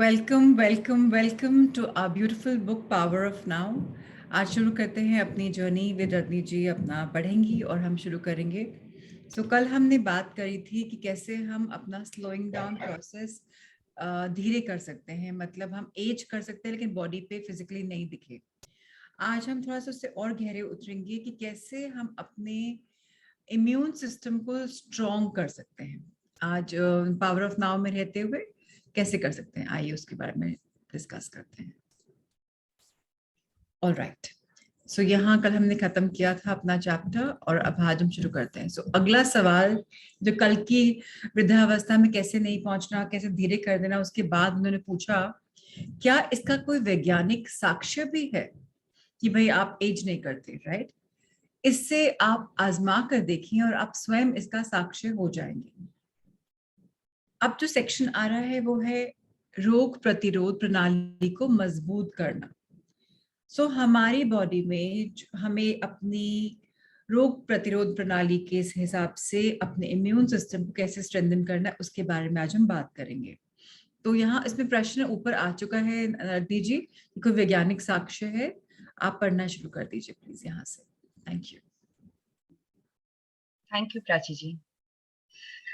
Welcome welcome welcome to our beautiful book power of now. आज शुरू करते हैं अपनी जर्नी विद रत्नी जी। अपना पढ़ेंगी और हम शुरू करेंगे। कल हमने बात करी थी कि कैसे हम अपना स्लोइंग डाउन प्रोसेस धीरे कर सकते हैं, मतलब हम एज कर सकते हैं लेकिन बॉडी पे फिजिकली नहीं दिखे। आज हम थोड़ा सा उससे और गहरे उतरेंगे कि कैसे हम अपने इम्यून सिस्टम को स्ट्रॉन्ग कर सकते हैं। आज पावर ऑफ नाउ में रहते हुए कैसे कर सकते हैं, आइए उसके बारे में डिस्कस करते हैं। ऑल राइट, सो यहाँ कल हमने खत्म किया था अपना चैप्टर और अब आज हम शुरू करते हैं। अगला सवाल जो कल की वृद्धावस्था में कैसे नहीं पहुंचना, कैसे धीरे कर देना, उसके बाद उन्होंने पूछा क्या इसका कोई वैज्ञानिक साक्ष्य भी है कि भाई आप एज नहीं करते, राइट? इससे आप आजमा कर देखिए और आप स्वयं इसका साक्ष्य हो जाएंगे। अब जो सेक्शन आ रहा है वो है रोग प्रतिरोध प्रणाली को मजबूत करना। हमारी बॉडी में हमें अपनी रोग प्रतिरोध प्रणाली के हिसाब से अपने इम्यून सिस्टम को कैसे स्ट्रेंथन करना है उसके बारे में आज हम बात करेंगे। तो यहाँ इसमें प्रश्न ऊपर आ चुका है, दीजिए कोई वैज्ञानिक साक्ष्य है? आप पढ़ना शुरू कर दीजिए प्लीज यहाँ से। Thank you. Thank you Prachi ji.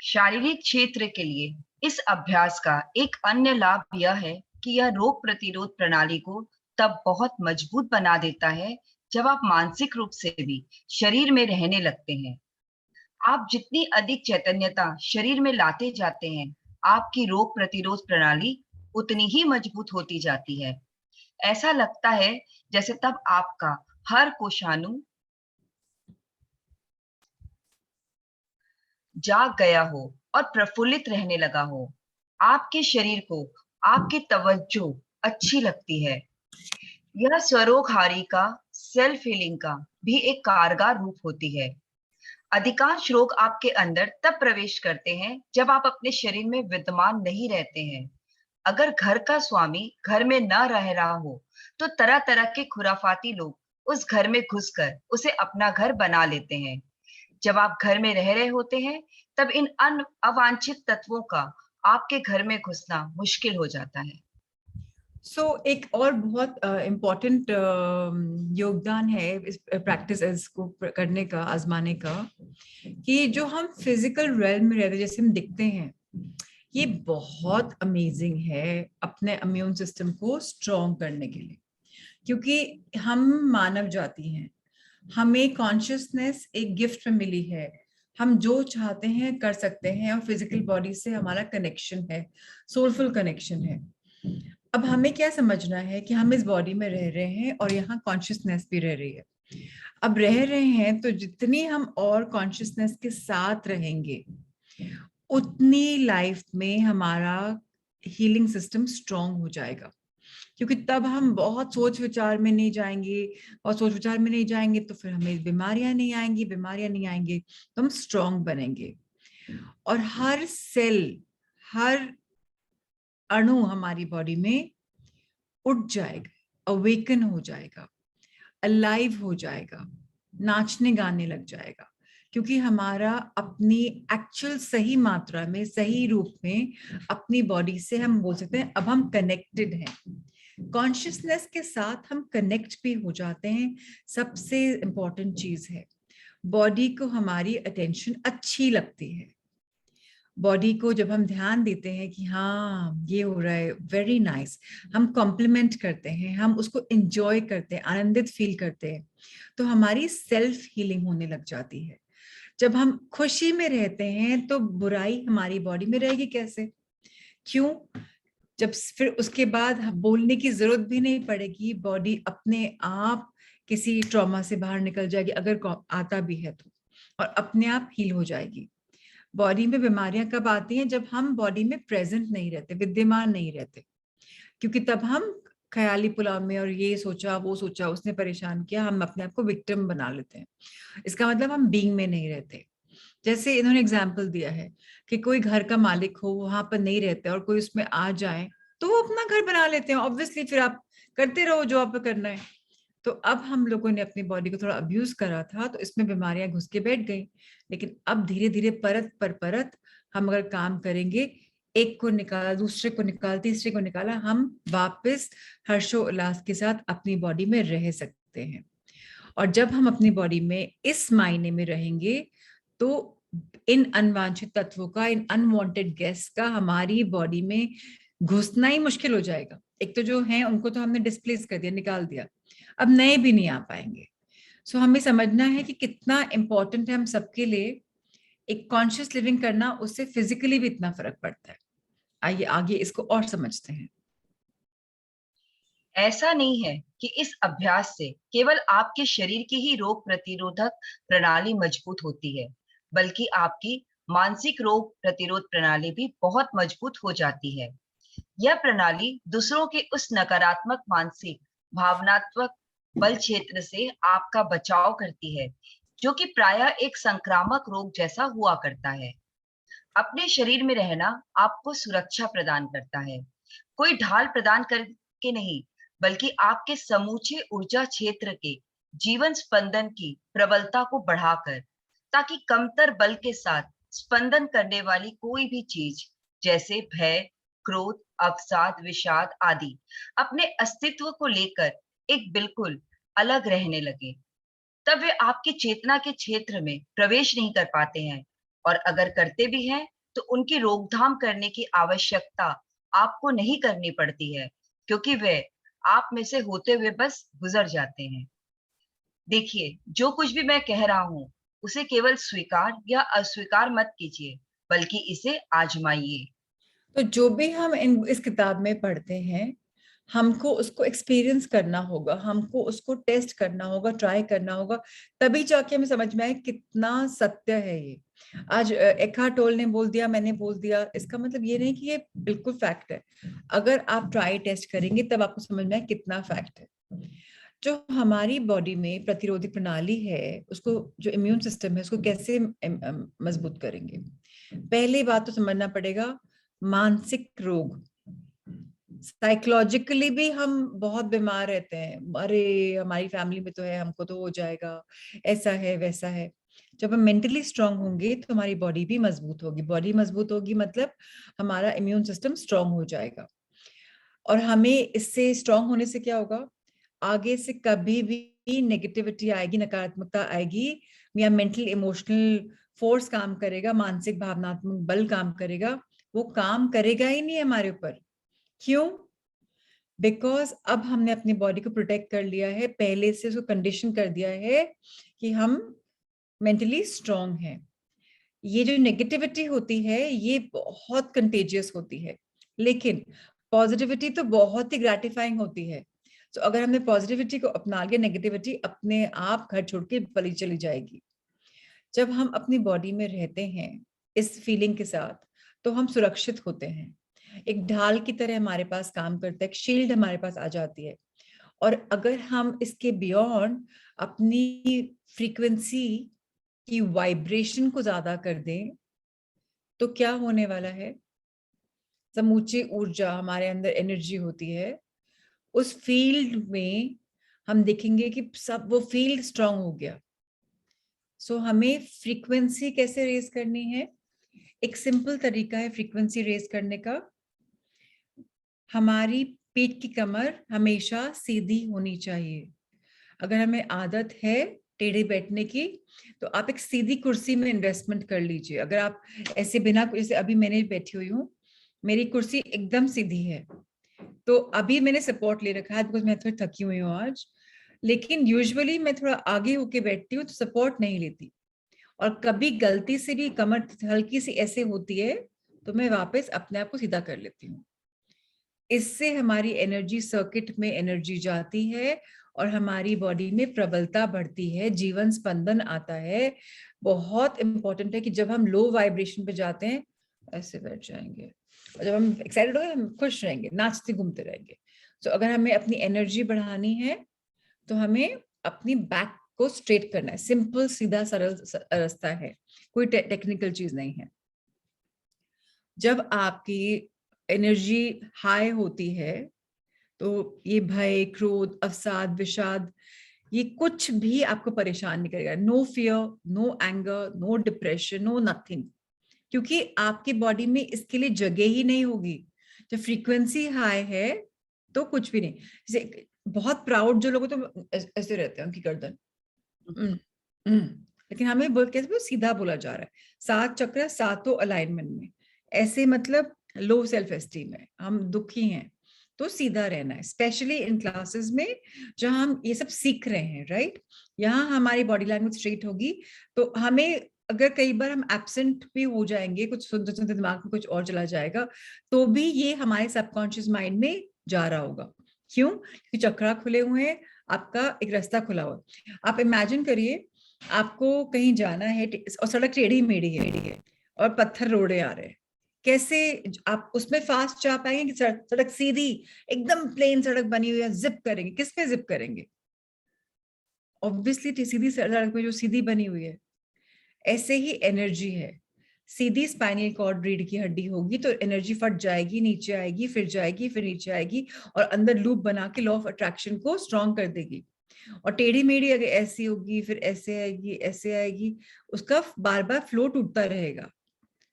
शारीरिक क्षेत्र के लिए इस अभ्यास का एक अन्य लाभ यह है कि यह रोग प्रतिरोध प्रणाली को तब बहुत मजबूत बना देता है जब आप मानसिक रूप से भी शरीर में रहने लगते हैं। आप जितनी अधिक चैतन्यता शरीर में लाते जाते हैं, आपकी रोग प्रतिरोध प्रणाली उतनी ही मजबूत होती जाती है। ऐसा लगता है जैसे तब आपका हर कोशानु जाग गया हो और प्रफुल्लित रहने लगा हो। आपके शरीर को आपकी तवज्जो अच्छी लगती है। यह स्वरोगहारी का, सेल्फ हीलिंग का भी एक कारगर रूप होती है। अधिकांश रोग आपके अंदर तब प्रवेश करते हैं जब आप अपने शरीर में विद्यमान नहीं रहते हैं। अगर घर का स्वामी घर में न रह रहा हो तो तरह तरह के खुराफाती लोग उस घर में घुसकर उसे अपना घर बना लेते हैं। जब आप घर में रह रहे होते हैं तब इन अवांछित तत्वों का आपके घर में घुसना मुश्किल हो जाता है। एक और बहुत इम्पोर्टेंट योगदान है इस प्रैक्टिस को करने का, आजमाने का, कि जो हम फिजिकल रेल्म में रहते हैं, जैसे हम दिखते हैं, ये बहुत अमेजिंग है अपने इम्यून सिस्टम को स्ट्रॉन्ग करने के लिए। क्योंकि हम मानव जाति हैं, हमें कॉन्शियसनेस एक गिफ्ट में मिली है। हम जो चाहते हैं कर सकते हैं और फिजिकल बॉडी से हमारा कनेक्शन है, सोलफुल कनेक्शन है। अब हमें क्या समझना है कि हम इस बॉडी में रह रहे हैं और यहाँ कॉन्शियसनेस भी रह रही है। अब रह रहे हैं तो जितनी हम और कॉन्शियसनेस के साथ रहेंगे उतनी लाइफ में हमारा हीलिंग सिस्टम स्ट्रॉन्ग हो जाएगा। क्योंकि तब हम बहुत सोच विचार में नहीं जाएंगे, और सोच विचार में नहीं जाएंगे तो फिर हमें बीमारियां नहीं आएंगी, बीमारियां नहीं आएंगे तो हम स्ट्रॉन्ग बनेंगे। और हर सेल, हर अणु हमारी बॉडी में उठ जाएगा, अवेकन हो जाएगा, अलाइव हो जाएगा, नाचने गाने लग जाएगा। क्योंकि हमारा अपनी एक्चुअल सही मात्रा में, सही रूप में अपनी बॉडी से हम बोल सकते हैं अब हम कनेक्टेड हैं। कॉन्शियसनेस के साथ हम कनेक्ट भी हो जाते हैं। सबसे इंपॉर्टेंट चीज है, बॉडी को हमारी अटेंशन अच्छी लगती है। बॉडी को जब हम ध्यान देते हैं कि हाँ ये हो रहा है, वेरी नाइस, हम कॉम्प्लीमेंट करते हैं, हम उसको एंजॉय करते हैं, आनंदित फील करते हैं, तो हमारी सेल्फ हीलिंग होने लग जाती है। जब हम खुशी में रहते हैं तो बुराई हमारी बॉडी में रहेगी कैसे? क्यों? जब फिर उसके बाद बोलने की जरूरत भी नहीं पड़ेगी, बॉडी अपने आप किसी ट्रॉमा से बाहर निकल जाएगी, अगर आता भी है तो, और अपने आप हील हो जाएगी। बॉडी में बीमारियां कब आती हैं? जब हम बॉडी में प्रेजेंट नहीं रहते, विद्यमान नहीं रहते। क्योंकि तब हम ख्याली पुलाव में और ये सोचा वो सोचा, उसने परेशान किया, हम अपने आप को विक्टिम बना लेते हैं। इसका मतलब हम बीइंग में नहीं रहते। जैसे इन्होंने एग्जाम्पल दिया है कि कोई घर का मालिक हो, वहां पर नहीं रहते और कोई उसमें आ जाए तो वो अपना घर बना लेते हैं। ऑब्वियसली फिर आप करते रहो जो आपको करना है। तो अब हम लोगों ने अपनी बॉडी को थोड़ा अब्यूज करा था तो इसमें बीमारियां घुस के बैठ गई। लेकिन अब धीरे धीरे परत पर परत हम अगर काम करेंगे, एक को निकाला, दूसरे को निकाला, तीसरे को निकाला, हम वापस हर्षोल्लास के साथ अपनी बॉडी में रह सकते हैं। और जब हम अपनी बॉडी में इस मायने में रहेंगे तो इन अनवांछित तत्वों का, इन अनवांटेड गैस का हमारी बॉडी में घुसना ही मुश्किल हो जाएगा। एक तो जो है उनको तो हमने डिस्प्लेस कर दिया, निकाल दिया, अब नए भी नहीं आ पाएंगे। सो हमें समझना है कि कितना इंपॉर्टेंट है हम सबके लिए एक कॉन्शियस लिविंग करना, उससे फिजिकली भी इतना फर्क पड़ता है। आइए आगे इसको और समझते हैं। ऐसा नहीं है कि इस अभ्यास से केवल आपके शरीर की ही रोग प्रतिरोधक प्रणाली मजबूत होती है, बल्कि आपकी मानसिक रोग प्रतिरोध प्रणाली भी बहुत मजबूत हो जाती है। यह प्रणाली दूसरों के उस नकारात्मक मानसिक भावनात्मक बल क्षेत्र से आपका बचाव करती है, जो कि प्रायः एक संक्रामक रोग जैसा हुआ करता है। अपने शरीर में रहना आपको सुरक्षा प्रदान करता है, कोई ढाल प्रदान करके नहीं, बल्कि आपके समूचे ऊर्जा क्षेत्र के जीवन स्पंदन की प्रबलता को बढ़ाकर, ताकि कमतर बल के साथ स्पंदन करने वाली कोई भी चीज, जैसे भय, क्रोध, अवसाद, विषाद आदि, अपने अस्तित्व को लेकर एक बिल्कुल अलग रहने लगे। तब वे आपकी चेतना के क्षेत्र में प्रवेश नहीं कर पाते हैं, और अगर करते भी हैं तो उनकी रोकथाम करने की आवश्यकता आपको नहीं करनी पड़ती है, क्योंकि वे आप में से होते हुए बस गुजर जाते हैं। देखिए, जो कुछ भी मैं कह रहा हूँ, उसे केवल स्वीकार या अस्वीकार मत कीजिए, बल्कि इसे आजमाइए। तो जो भी हम इस किताब में पढ़ते हैं, हमको उसको एक्सपीरियंस करना होगा, हमको उसको टेस्ट करना होगा, ट्राई करना होगा, तभी जाके हमें समझ में आए कितना सत्य है ये। आज एखार्ट टोल ने बोल दिया, मैंने बोल दिया, इसका मतलब ये नहीं कि ये बिल्कुल फैक्ट है। अगर आप ट्राई टेस्ट करेंगे तब आपको समझ में आए कितना फैक्ट है। जो हमारी बॉडी में प्रतिरोधी प्रणाली है, उसको, जो इम्यून सिस्टम है, उसको कैसे मजबूत करेंगे? पहली बात तो समझना पड़ेगा, मानसिक रोग, साइकोलॉजिकली भी हम बहुत बीमार रहते हैं। अरे हमारी फैमिली में तो है, हमको तो हो जाएगा, ऐसा है वैसा है। जब हम मेंटली स्ट्रांग होंगे तो हमारी बॉडी भी मजबूत होगी। बॉडी मजबूत होगी मतलब हमारा इम्यून सिस्टम स्ट्रांग हो जाएगा। और हमें इससे स्ट्रांग होने से क्या होगा, आगे से कभी भी नेगेटिविटी आएगी, नकारात्मकता आएगी, या मेंटल इमोशनल फोर्स काम करेगा, मानसिक भावनात्मक बल काम करेगा, वो काम करेगा ही नहीं हमारे ऊपर। क्यों? बिकॉज अब हमने अपनी बॉडी को प्रोटेक्ट कर लिया है, पहले से उसको कंडीशन कर दिया है कि हम मेंटली स्ट्रांग हैं। ये जो नेगेटिविटी होती है ये बहुत कंटेजियस होती है, लेकिन पॉजिटिविटी तो बहुत ही ग्रेटिफाइंग होती है। तो अगर हमने पॉजिटिविटी को अपना लिया, नेगेटिविटी अपने आप घर छोड़ के पली चली जाएगी। जब हम अपनी बॉडी में रहते हैं इस फीलिंग के साथ, तो हम सुरक्षित होते हैं। एक ढाल की तरह हमारे पास काम करता है, एक शील्ड हमारे पास आ जाती है। और अगर हम इसके बियॉन्ड अपनी फ्रीक्वेंसी की वाइब्रेशन को ज्यादा कर दें, तो क्या होने वाला है? समूची ऊर्जा हमारे अंदर एनर्जी होती है, उस फील्ड में हम देखेंगे कि सब वो फील्ड स्ट्रांग हो गया। सो हमें फ्रीक्वेंसी कैसे रेज करनी है? एक सिंपल तरीका है फ्रीक्वेंसी रेज करने का। हमारी पीठ की कमर हमेशा सीधी होनी चाहिए। अगर हमें आदत है टेढ़े बैठने की, तो आप एक सीधी कुर्सी में इन्वेस्टमेंट कर लीजिए। अगर आप ऐसे बिना, जैसे अभी मैंने बैठी हुई हूँ, मेरी कुर्सी एकदम सीधी है, तो अभी मैंने सपोर्ट ले रखा है बिकॉज मैं थोड़ी थकी हुई हूँ आज। लेकिन यूजुअली मैं थोड़ा आगे होके बैठती हूँ तो सपोर्ट नहीं लेती, और कभी गलती से भी कमर हल्की सी ऐसे होती है तो मैं वापस अपने आप को सीधा कर लेती हूँ। इससे हमारी एनर्जी सर्किट में एनर्जी जाती है और हमारी बॉडी में प्रबलता बढ़ती है, जीवन स्पंदन आता है। बहुत इंपॉर्टेंट है कि जब हम लो वाइब्रेशन पे जाते हैं ऐसे बैठ जाएंगे, और जब हम एक्साइटेड होंगे हम खुश रहेंगे, नाचते घूमते रहेंगे। तो अगर हमें अपनी एनर्जी बढ़ानी है तो हमें अपनी बैक को स्ट्रेट करना है। सिंपल सीधा सरल रास्ता है, कोई टेक्निकल चीज नहीं है। जब आपकी एनर्जी हाई होती है तो ये भय, क्रोध, अवसाद, विषाद, ये कुछ भी आपको परेशान नहीं करेगा। No fear, no anger, no depression, no nothing. क्योंकि आपकी बॉडी में इसके लिए जगह ही नहीं होगी। जब फ्रीक्वेंसी हाई है तो कुछ भी नहीं। जैसे बहुत प्राउड जो लोग तो ऐसे रहते हैं, उनकी गर्दन लेकिन हमें बोल कैसे सीधा बोला जा रहा है, 7 चक्र सातों अलाइनमेंट में, ऐसे मतलब लो सेल्फ एस्टीम है, हम दुखी हैं, तो सीधा रहना है, स्पेशली इन क्लासेस में जहां हम ये सब सीख रहे हैं, राइट। यहाँ हमारी बॉडी लैंग्वेज स्ट्रेट होगी, तो हमें अगर कई बार हम एब्सेंट भी हो जाएंगे, कुछ सुनते सुनते दिमाग में कुछ और चला जाएगा, तो भी ये हमारे सबकॉन्शियस माइंड में जा रहा होगा। क्यों? क्योंकि चक्रा खुले हुए हैं, आपका एक रास्ता खुला हुआ है। आप इमेजिन करिए, आपको कहीं जाना है और सड़क टेढ़ी मेढ़ी है और पत्थर रोड़े आ रहे हैं, कैसे आप उसमें फास्ट जा पाएंगे कि सड़क सीधी एकदम प्लेन सड़क बनी हुई है, जिप करेंगे? किस पे जिप करेंगे? ऑब्वियसली सीधी सड़क में जो सीधी बनी हुई है। ऐसे ही एनर्जी है, सीधी स्पाइनल कॉर्ड रीढ़ की हड्डी होगी तो एनर्जी फट जाएगी, नीचे आएगी, फिर जाएगी, फिर नीचे आएगी और अंदर लूप बना के लॉ ऑफ अट्रैक्शन को स्ट्रॉन्ग कर देगी। और टेढ़ी मेढ़ी अगर ऐसी होगी, फिर ऐसे आएगी, ऐसे आएगी, उसका बार बार फ्लो टूटता रहेगा।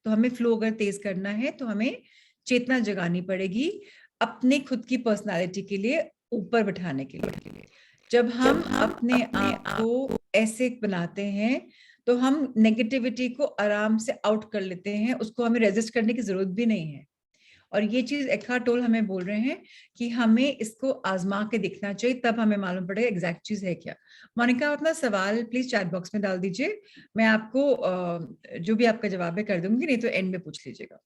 तो हमें फ्लो अगर तेज करना है तो हमें चेतना जगानी पड़ेगी अपने खुद की पर्सनालिटी के लिए, ऊपर बिठाने के लिए। जब हम अपने आप को ऐसे बनाते हैं तो हम नेगेटिविटी को आराम से आउट कर लेते हैं, उसको हमें रेजिस्ट करने की जरूरत भी नहीं है। और ये चीज एखार्ट टोल हमें बोल रहे हैं कि हमें इसको आजमा के देखना चाहिए, तब हमें मालूम पड़ेगा एग्जैक्ट चीज है क्या। मोनिका, अपना सवाल प्लीज चैट बॉक्स में डाल दीजिए, मैं आपको जो भी आपका जवाब है कर दूंगी, नहीं तो एंड में पूछ लीजिएगा।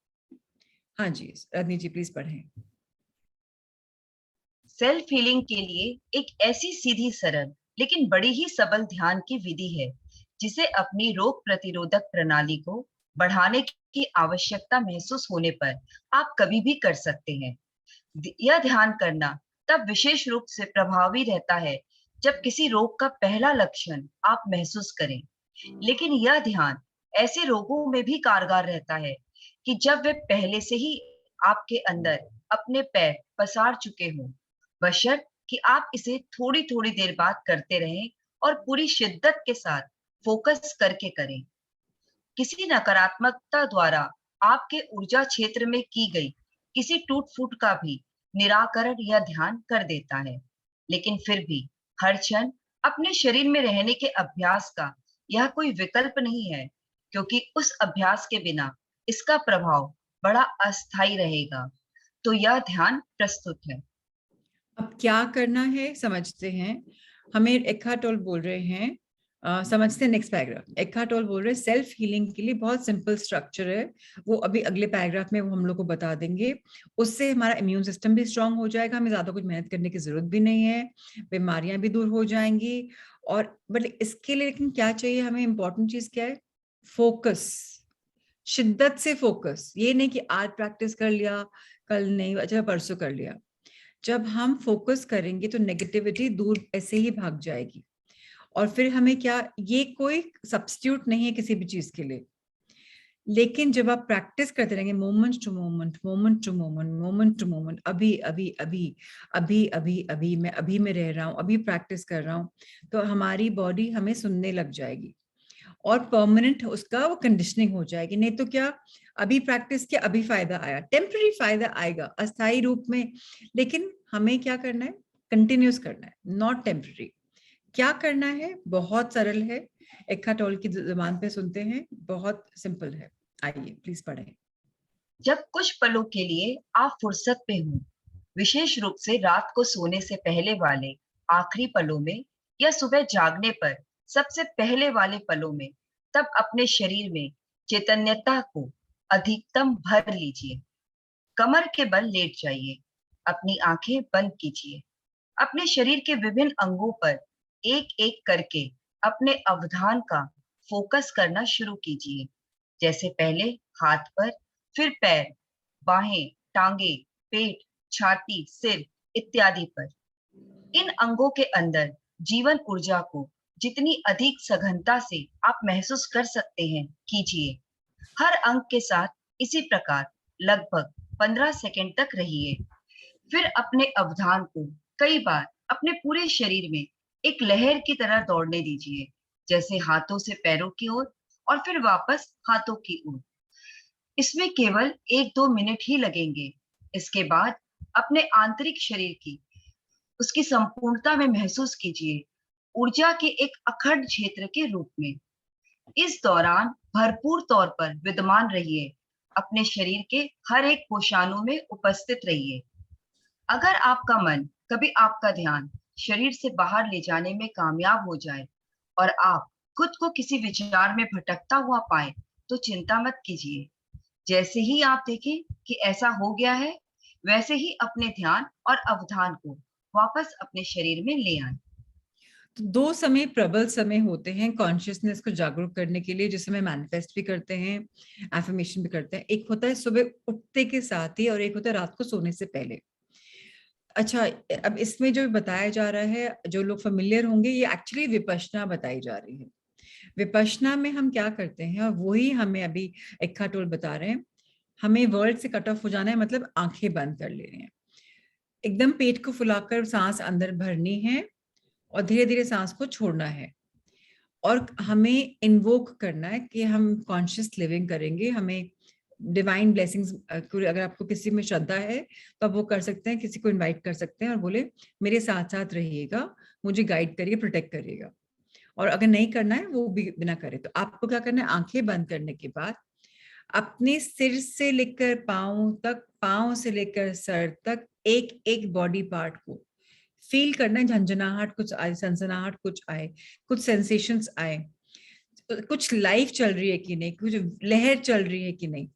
हाँ जी रजनी जी प्लीज पढ़ें। सेल्फ हीलिंग के लिए एक ऐसी सीधी सरल लेकिन बड़ी ही सबल ध्यान की विधि है जिसे अपनी रोग प्रतिरोधक प्रणाली को बढ़ाने की आवश्यकता महसूस होने पर आप कभी भी कर सकते हैं। यह ध्यान करना तब विशेष रूप से प्रभावी रहता है जब किसी रोग का पहला लक्षण आप महसूस करें। लेकिन यह ध्यान ऐसे रोगों में भी कारगर रहता है कि जब वे पहले से ही आपके अंदर अपने पैर पसार चुके हों, बशर्ते कि आप इसे थोड़ी थोड़ी देर बाद करते रहें और पूरी शिद्दत के साथ फोकस करके करें। किसी नकारात्मकता द्वारा आपके ऊर्जा क्षेत्र में की गई किसी टूट फूट का भी निराकरण यह ध्यान कर देता है। लेकिन फिर भी हर क्षण अपने शरीर में रहने के अभ्यास का यह कोई विकल्प नहीं है, क्योंकि उस अभ्यास के बिना इसका प्रभाव बड़ा अस्थायी रहेगा। तो यह ध्यान प्रस्तुत है। अब क्या करना है समझते हैं। हमें एखार्ट टोल बोल रहे हैं, समझते हैं नेक्स्ट पैराग्राफ। एखार्ट टोल बोल रहे हैं सेल्फ हीलिंग के लिए बहुत सिंपल स्ट्रक्चर है, वो अभी अगले पैराग्राफ में वो हम लोग को बता देंगे। उससे हमारा इम्यून सिस्टम भी स्ट्रांग हो जाएगा, हमें ज्यादा कुछ मेहनत करने की जरूरत भी नहीं है, बीमारियां भी दूर हो जाएंगी। और बट इसके लिए लेकिन क्या चाहिए हमें, इंपॉर्टेंट चीज क्या है? फोकस, शिद्दत से फोकस। ये नहीं कि आज प्रैक्टिस कर लिया, कल नहीं, अच्छा परसों कर लिया। जब हम फोकस करेंगे तो नेगेटिविटी दूर ऐसे ही भाग जाएगी। और फिर हमें क्या, ये कोई सब्स्टिट्यूट नहीं है किसी भी चीज के लिए, लेकिन जब आप प्रैक्टिस करते रहेंगे moment to moment, moment to moment, moment to moment, अभी अभी अभी अभी अभी अभी मैं अभी में रह रहा हूँ, अभी प्रैक्टिस कर रहा हूँ, तो हमारी बॉडी हमें सुनने लग जाएगी और परमानेंट उसका वो कंडीशनिंग हो जाएगी। नहीं तो क्या, अभी प्रैक्टिस किया, अभी फायदा आया, टेम्पररी फायदा आएगा अस्थायी रूप में, लेकिन हमें क्या करना है? कंटिन्यूस करना है, नॉट टेम्पररी। क्या करना है? बहुत सरल है, एखार्ट टोल की जुबान पे सुनते हैं, बहुत सिंपल है। आइए प्लीज पढ़ें। जब कुछ पलों के लिए आप फुर्सत पे हों, विशेष रूप से रात को सोने से पहले वाले आखिरी पलों में या सुबह जागने पर सबसे पहले वाले पलों में, तब अपने शरीर में चैतन्यता को अधिकतम भर लीजिए। कमर के बल लेट जाइए, अपनी आंखें बंद कीजिए, अपने शरीर के विभिन्न अंगों पर एक एक करके अपने अवधान का फोकस करना शुरू कीजिए। जैसे पहले हाथ पर, फिर पैर, बाहें, टांगे, पेट, छाती, सिर इत्यादि पर। इन अंगों के अंदर जीवन ऊर्जा को जितनी अधिक सघनता से आप महसूस कर सकते हैं कीजिए। हर अंग के साथ इसी प्रकार लगभग 15 सेकंड तक रहिए। फिर अपने अवधान को कई बार अपने पूरे शरीर में एक लहर की तरह दौड़ने दीजिए, जैसे हाथों से पैरों की ओर और फिर वापस हाथों की ओर। इसमें केवल 1-2 मिनट ही लगेंगे। इसके बाद अपने आंतरिक शरीर की उसकी संपूर्णता में महसूस कीजिए, ऊर्जा के एक अखंड क्षेत्र के रूप में। इस दौरान भरपूर तौर पर विद्यमान रहिए, अपने शरीर के हर एक कोशानु में उपस्थित रहिए। अगर आपका मन, कभी आपका ध्यान शरीर से बाहर ले जाने में कामयाब हो जाए और आप खुद को किसी विचार में भटकता हुआ पाए, तो चिंता मत कीजिए। जैसे ही आप देखें कि ऐसा हो गया है, वैसे ही अपने ध्यान और अवधान को वापस अपने शरीर में ले आएं। तो दो समय प्रबल समय होते हैं कॉन्शियसनेस को जागरूक करने के लिए, जिसे हम मैनिफेस्ट भी करते हैं, एफर्मेशन भी करते हैं। एक होता है सुबह उठते के साथ ही, और एक होता है रात को सोने से पहले। अच्छा, अब इसमें जो बताया जा रहा है, जो लोग फेमिलियर होंगे, ये एक्चुअली विपश्यना बताई जा रही है। विपश्यना में हम क्या करते हैं, और वही हमें अभी एक्खा टोल बता रहे हैं। हमें वर्ल्ड से कट ऑफ हो जाना है, मतलब आंखें बंद कर लेनी है, एकदम पेट को फुलाकर सांस अंदर भरनी है और धीरे धीरे सांस को छोड़ना है। और हमें इन्वोक करना है कि हम कॉन्शियस लिविंग करेंगे। हमें डिवाइन ब्लेसिंग्स, अगर आपको किसी में श्रद्धा है तो आप वो कर सकते हैं, किसी को इनवाइट कर सकते हैं और बोले मेरे साथ साथ रहिएगा, मुझे गाइड करिए, प्रोटेक्ट करिएगा। और अगर नहीं करना है वो भी बिना करे, तो आपको क्या करना है, आंखें बंद करने के बाद अपने सिर से लेकर पांव तक, पांव से लेकर सर तक, एक एक बॉडी पार्ट को फील करना है। झंझनाहट कुछ आए, सनसनाहट कुछ आए, कुछ सेंसेशंस आए, कुछ लाइफ चल रही है कि नहीं, कुछ लहर चल रही है कि नहीं।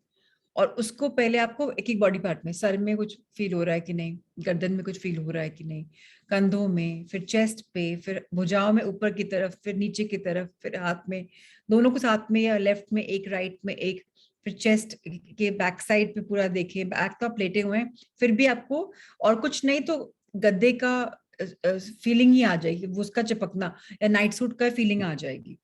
और उसको पहले आपको एक एक बॉडी पार्ट में, सर में कुछ फील हो रहा है कि नहीं, गर्दन में कुछ फील हो रहा है कि नहीं, कंधों में, फिर चेस्ट पे, फिर भुजाओं में ऊपर की तरफ, फिर नीचे की तरफ, फिर हाथ में, दोनों को साथ में, या लेफ्ट में एक, राइट में एक, फिर चेस्ट के बैक साइड पे पूरा देखिए, बैक तो आप लेटे हुए हैं, फिर भी आपको और कुछ नहीं तो गद्दे का फीलिंग ही आ जाएगी, वो उसका चिपकना, या नाइट सूट का फीलिंग आ जाएगी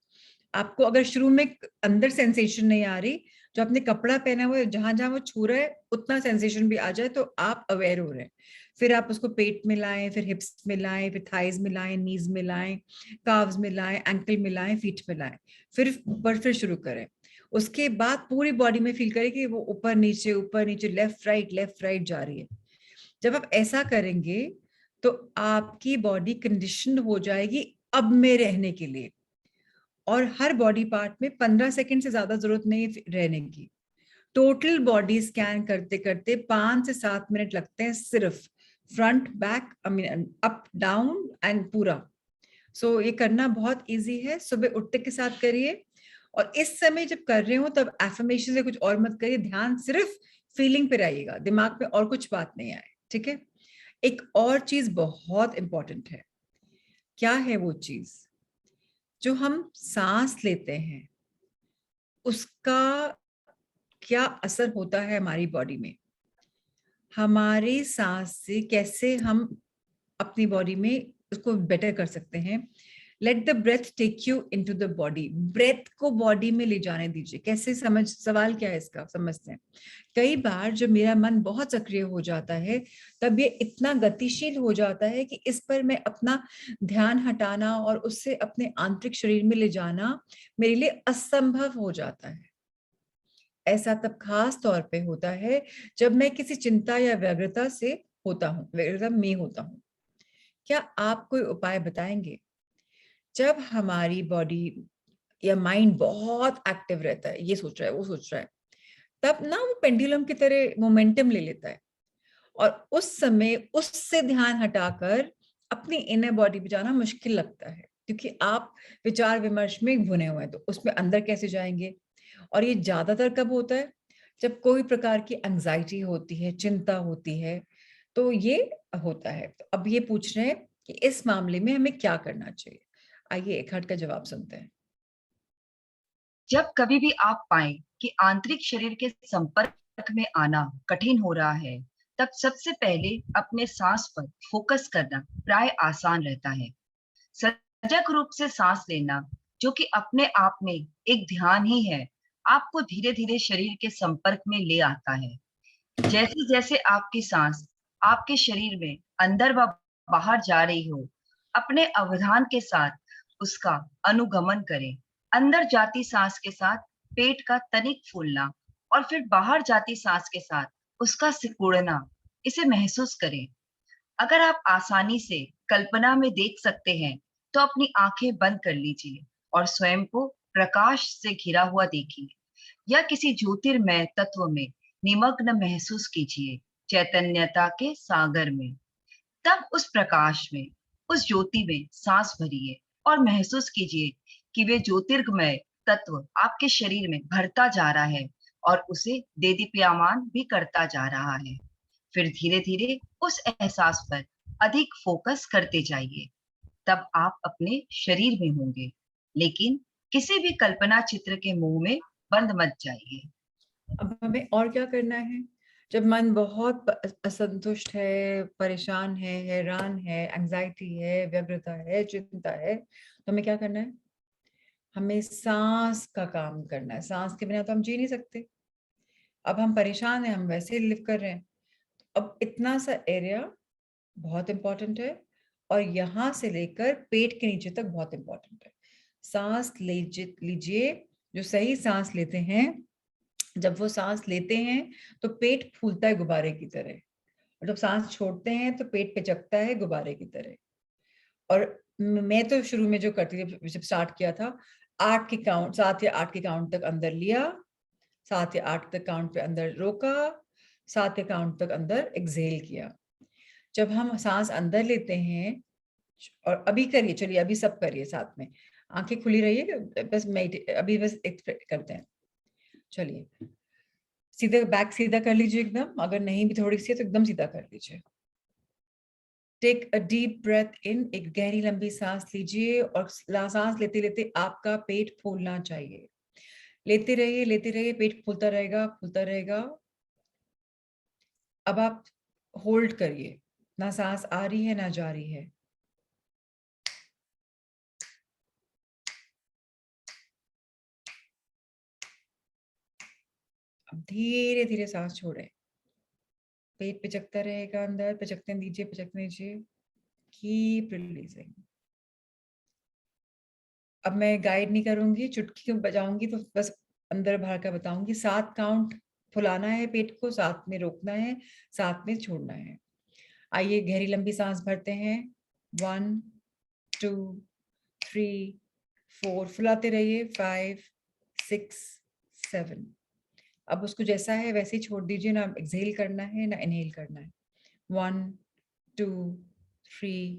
आपको। अगर शुरू में अंदर सेंसेशन नहीं आ रही, जो आपने कपड़ा पहना हुआ है जहां जहां वो छू रहा है उतना सेंसेशन भी आ जाए, तो आप अवेयर हो रहे हैं। फिर आप उसको पेट में लाएं, फिर हिप्स में लाएं, फिर थाइज में लाएं, नीज में लाएं, काव्स में लाएं, एंकल में लाएं, फीट में लाएं, फिर ऊपर, फिर शुरू करें। उसके बाद पूरी बॉडी में फील करें कि वो ऊपर नीचे, लेफ्ट राइट जा रही है। जब आप ऐसा करेंगे तो आपकी बॉडी कंडीशन हो जाएगी अब में रहने के लिए। और हर बॉडी पार्ट में 15 सेकंड से ज्यादा जरूरत नहीं रहने की। टोटल बॉडी स्कैन करते करते 5 से 7 मिनट लगते हैं सिर्फ, front back, I mean up down and पूरा। सो ये करना बहुत इजी है, सुबह उठते के साथ करिए। और इस समय जब कर रहे हो तब एफर्मेशन से कुछ और मत करिए, ध्यान सिर्फ फीलिंग पे रहिएगा, दिमाग पे और कुछ बात नहीं आए, ठीक है। एक और चीज बहुत इंपॉर्टेंट है। क्या है वो चीज? जो हम सांस लेते हैं उसका क्या असर होता है हमारी बॉडी में। हमारी सांस से कैसे हम अपनी बॉडी में उसको बेटर कर सकते हैं। Let the breath take you into the body, breath को बॉडी में ले जाने दीजिए। कैसे, समझ सवाल क्या है इसका, समझते हैं। कई बार जब मेरा मन बहुत सक्रिय हो जाता है, तब ये इतना गतिशील हो जाता है कि इस पर मैं अपना ध्यान हटाना और उससे अपने आंतरिक शरीर में ले जाना मेरे लिए असंभव हो जाता है। ऐसा तब खास तौर पे होता है जब मैं किसी चिंता या व्यग्रता से होता हूँ, व्यग्रता में होता हूँ। क्या आप कोई उपाय बताएंगे? जब हमारी बॉडी या माइंड बहुत एक्टिव रहता है, ये सोच रहा है, वो सोच रहा है, तब ना वो पेंडुलम की तरह मोमेंटम ले लेता है। और उस समय उससे ध्यान हटाकर अपनी इनर बॉडी पे जाना मुश्किल लगता है, क्योंकि आप विचार विमर्श में भुने हुए हैं, तो उसमें अंदर कैसे जाएंगे। और ये ज्यादातर कब होता है? जब कोई प्रकार की एंजाइटी होती है, चिंता होती है, तो ये होता है। तो अब ये पूछ रहे हैं कि इस मामले में हमें क्या करना चाहिए। आइए एक हट का जवाब सुनते हैं। जब कभी भी आप पाएं कि आंतरिक शरीर के संपर्क में आना कठिन हो रहा है, तब सबसे पहले अपने सांस पर फोकस करना प्राय आसान रहता है। सजग रूप से सांस लेना, जो कि अपने आप में एक ध्यान ही है, आपको धीरे धीरे शरीर के संपर्क में ले आता है। जैसे जैसे आपकी सांस आपके शरीर में अंदर व बाहर जा रही हो, अपने अवधान के साथ उसका अनुगमन करें। अंदर जाती सांस के साथ पेट का तनिक फूलना और फिर बाहर जाती सांस के साथ उसका सिकुड़ना, इसे महसूस करें। अगर आप आसानी से कल्पना में देख सकते हैं, तो अपनी आंखें बंद कर लीजिए और स्वयं को प्रकाश से घिरा हुआ देखिए, या किसी ज्योतिर्मय तत्व में निमग्न महसूस कीजिए, चैतन्यता के सागर में। तब उस प्रकाश में, उस ज्योति में सांस भरिए और महसूस कीजिए कि वे ज्योतिर्मय तत्व आपके शरीर में भरता जा रहा है और उसे देदीप्यमान भी करता जा रहा है। फिर धीरे धीरे उस एहसास पर अधिक फोकस करते जाइए। तब आप अपने शरीर में होंगे, लेकिन किसी भी कल्पना चित्र के मुंह में बंद मत जाइए। अब हमें और क्या करना है? जब मन बहुत असंतुष्ट है, परेशान है, हैरान है, एंजाइटी है, व्यग्रता है, चिंता है, तो हमें क्या करना है? हमें सांस का काम करना है। सांस के बिना तो हम जी नहीं सकते। अब हम परेशान हैं, हम वैसे लिव कर रहे हैं। अब इतना सा एरिया बहुत इंपॉर्टेंट है, और यहाँ से लेकर पेट के नीचे तक बहुत इंपॉर्टेंट है। सांस लीजिए। जो सही सांस लेते हैं, जब वो सांस लेते हैं तो पेट फूलता है गुब्बारे की तरह, और जब सांस छोड़ते हैं तो पेट पिचकता है गुब्बारे की तरह। और मैं तो शुरू में जो करती थी, जब स्टार्ट किया था, 7 या 8 के काउंट तक अंदर लिया, 7 या 8 तक काउंट पे अंदर रोका, 7 के काउंट तक अंदर एक्सहेल किया। जब हम सांस अंदर लेते हैं, और अभी करिए, चलिए अभी सब करिए साथ में, आंखें खुली रहिए, बस अभी बस करते हैं। चलिए, सीधे बैक सीधा कर लीजिए एकदम, अगर नहीं भी थोड़ी सी है तो एकदम सीधा कर लीजिए। Take a deep breath in, एक गहरी लंबी सांस लीजिए, और सांस लेते लेते आपका पेट फूलना चाहिए। लेते रहिए, पेट फूलता रहेगा, फूलता रहेगा। अब आप होल्ड करिए, ना सांस आ रही है ना जा रही है। अब धीरे धीरे सांस छोड़े, पेट पिचकता रहेगा, अंदर पिचकने दीजिए, पिचकने दीजिए। Keep releasing. अब मैं गाइड नहीं करूंगी, चुटकी बजाऊंगी तो बस अंदर बाहर का बताऊंगी। 7 काउंट फुलाना है पेट को, 7 में रोकना है, 7 में छोड़ना है। आइए गहरी लंबी सांस भरते हैं। 1 2 3 4, फुलाते रहिए। 5 6 7। अब उसको जैसा है वैसे ही छोड़ दीजिए, ना एक्सहेल करना है ना इनहेल करना है। 1 2 3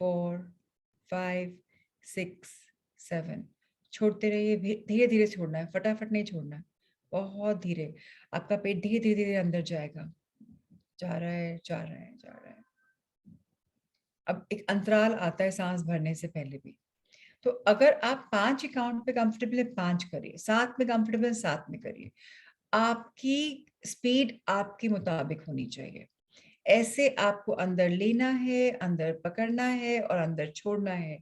4 5 6 7। छोड़ते रहिए, धीरे धीरे छोड़ना है, फटाफट नहीं छोड़ना है, बहुत धीरे। आपका पेट धीरे धीरे धीरे अंदर जाएगा, जा रहा है, जा रहा है, जा रहा है। अब एक अंतराल आता है सांस भरने से पहले भी। तो अगर आप 5 काउंट पे कंफर्टेबल है, 5 करिए, 7 में कंफर्टेबल है, 7 में करिए। आपकी स्पीड आपके मुताबिक होनी चाहिए। ऐसे आपको अंदर लेना है, अंदर पकड़ना है और अंदर छोड़ना है।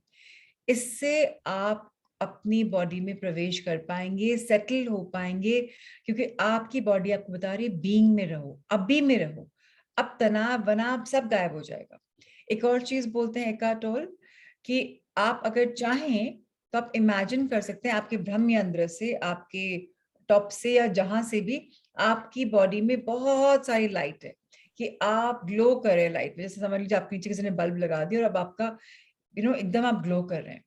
इससे आप अपनी बॉडी में प्रवेश कर पाएंगे, सेटल हो पाएंगे, क्योंकि आपकी बॉडी आपको बता रही है बीइंग में रहो, अभी में रहो। अब तनाव वनाव सब गायब हो जाएगा। एक और चीज बोलते हैं एकार्ट टोल, कि आप अगर चाहें तो आप इमेजिन कर सकते हैं आपके ब्रह्म यंत्र से, आपके टॉप से या जहां से भी, आपकी बॉडी में बहुत सारी लाइट है, कि आप ग्लो कर रहे हैं लाइट में। जैसे समझ लीजिए आपके नीचे किसी ने बल्ब लगा दिया और अब आपका एकदम आप ग्लो कर रहे हैं।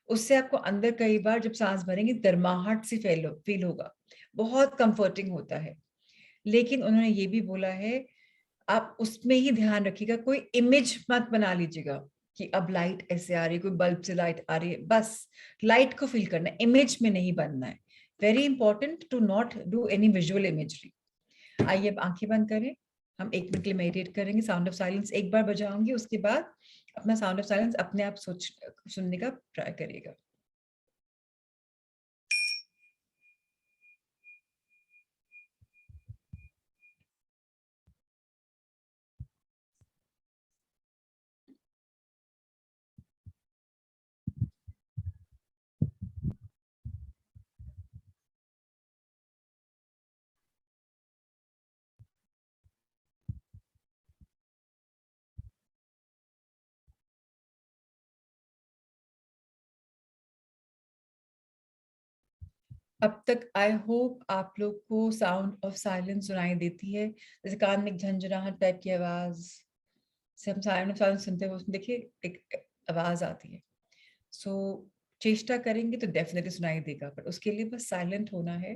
उससे आपको अंदर कई बार जब सांस भरेंगे गर्माहट सी फील होगा, बहुत कंफर्टिंग होता है। लेकिन उन्होंने ये भी बोला है, आप उसमें ही ध्यान रखिएगा, कोई इमेज मत बना लीजिएगा कि अब लाइट ऐसे आ रही है, कोई बल्ब से लाइट आ रही है। बस लाइट को फील करना है, इमेज में नहीं बनना है। Very important to not do any visual imagery. आइए अब आंखें बंद करें, हम 1 मिनट के लिए मेडिटेट करेंगे। साउंड ऑफ साइलेंस एक बार बजाऊंगी, उसके बाद अपना साउंड ऑफ साइलेंस अपने आप सुनने का ट्राई करिएगा। अब तक आई होप आप लोग को साउंड ऑफ साइलेंस सुनाई देती है, जैसे कान में एक झंझनाहट टाइप की आवाज से हम साउंड ऑफ साइलेंस सुनते हैं, उसमें देखिए एक आवाज आती है। सो चेष्टा करेंगे तो डेफिनेटली सुनाई देगा, पर उसके लिए बस साइलेंट होना है।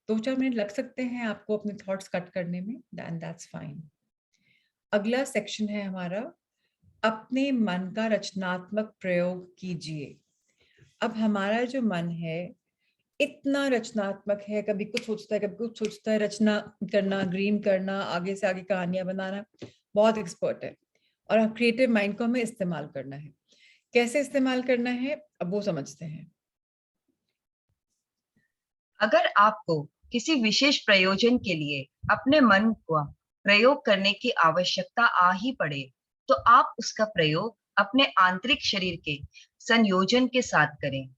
2-4 मिनट लग सकते हैं आपको अपने थॉट्स कट करने में, एंड दैट्स फाइन। अगला सेक्शन है हमारा, अपने मन का रचनात्मक प्रयोग कीजिए। अब हमारा जो मन है इतना रचनात्मक है, कभी कुछ सोचता है, कभी कुछ सोचता है, रचना करना, ड्रीम करना, आगे से आगे कहानियां बनाना, बहुत एक्सपर्ट है। और क्रिएटिव माइंड को हमें इस्तेमाल करना है। कैसे इस्तेमाल करना है अब वो समझते हैं। अगर आपको किसी विशेष प्रयोजन के लिए अपने मन का प्रयोग करने की आवश्यकता आ ही पड़े, तो आप उसका प्रयोग अपने आंतरिक शरीर के संयोजन के साथ करें।